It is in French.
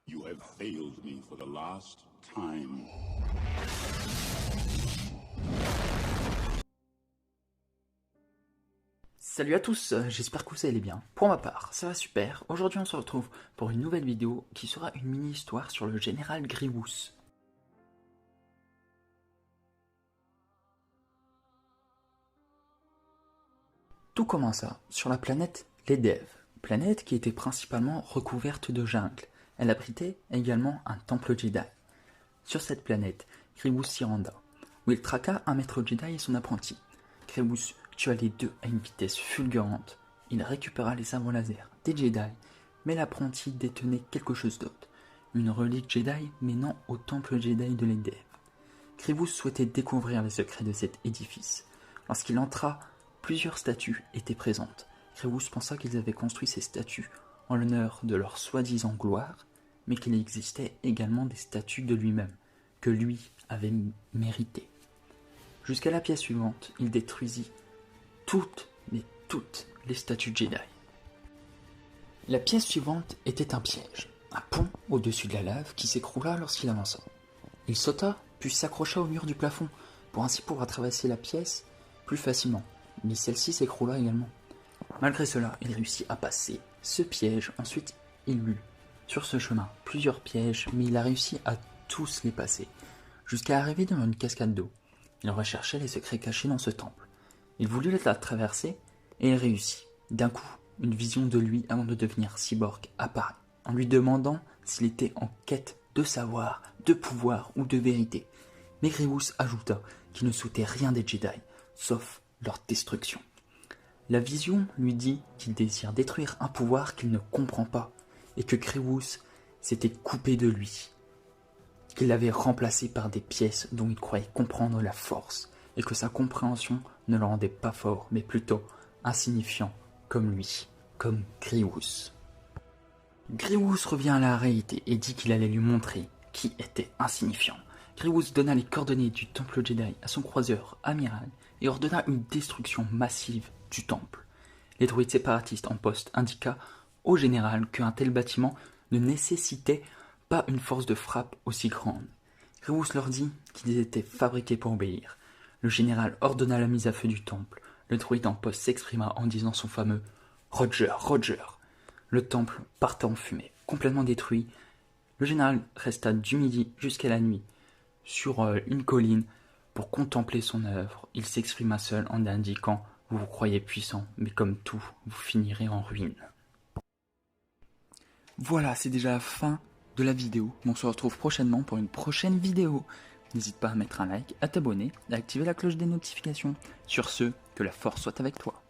You have failed me for the last time. Salut à tous, j'espère que vous allez bien. Pour ma part, ça va super. Aujourd'hui on se retrouve pour une nouvelle vidéo qui sera une mini-histoire sur le général Grievous. Tout commença sur la planète Ledev, planète qui était principalement recouverte de jungle. Elle abritait également un temple Jedi. Sur cette planète, Grievous s'y renda, où il traqua un maître Jedi et son apprenti. Grievous tua les deux à une vitesse fulgurante. Il récupéra les sabres laser des Jedi, mais l'apprenti détenait quelque chose d'autre, une relique Jedi menant au temple Jedi de Ledev. Grievous souhaitait découvrir les secrets de cet édifice. Lorsqu'il entra, plusieurs statues étaient présentes. Grievous pensa qu'ils avaient construit ces statues en l'honneur de leur soi-disant gloire, mais qu'il existait également des statues de lui-même, que lui avait méritées. Jusqu'à la pièce suivante, il détruisit toutes les statues Jedi. La pièce suivante était un piège, un pont au-dessus de la lave qui s'écroula lorsqu'il avança. Il sauta, puis s'accrocha au mur du plafond, pour ainsi pouvoir traverser la pièce plus facilement, mais celle-ci s'écroula également. Malgré cela, il réussit à passer ce piège. Ensuite, il eut sur ce chemin plusieurs pièges, mais il a réussi à tous les passer, jusqu'à arriver devant une cascade d'eau. Il recherchait les secrets cachés dans ce temple. Il voulut la traverser, et il réussit. D'un coup, une vision de lui avant de devenir cyborg apparaît, en lui demandant s'il était en quête de savoir, de pouvoir ou de vérité. Mais Grievous ajouta qu'il ne souhaitait rien des Jedi, sauf leur destruction. La vision lui dit qu'il désire détruire un pouvoir qu'il ne comprend pas, et que Grievous s'était coupé de lui, qu'il l'avait remplacé par des pièces dont il croyait comprendre la force, et que sa compréhension ne le rendait pas fort, mais plutôt insignifiant, comme lui, comme Grievous. Grievous revient à la réalité et dit qu'il allait lui montrer qui était insignifiant. Grievous donna les coordonnées du temple Jedi à son croiseur amiral et ordonna une destruction massive du temple. Les droïdes séparatistes en poste indiqua au général qu'un tel bâtiment ne nécessitait pas une force de frappe aussi grande. Grievous leur dit qu'ils étaient fabriqués pour obéir. Le général ordonna la mise à feu du temple. Le droïde en poste s'exprima en disant son fameux « Roger, Roger ». Le temple partait en fumée, complètement détruit. Le général resta du midi jusqu'à la nuit sur une colline pour contempler son œuvre. Il s'exprima seul en indiquant « Vous vous croyez puissant, mais comme tout, vous finirez en ruine ». Voilà, c'est déjà la fin de la vidéo. On se retrouve prochainement pour une prochaine vidéo. N'hésite pas à mettre un like, à t'abonner, à activer la cloche des notifications. Sur ce, que la force soit avec toi.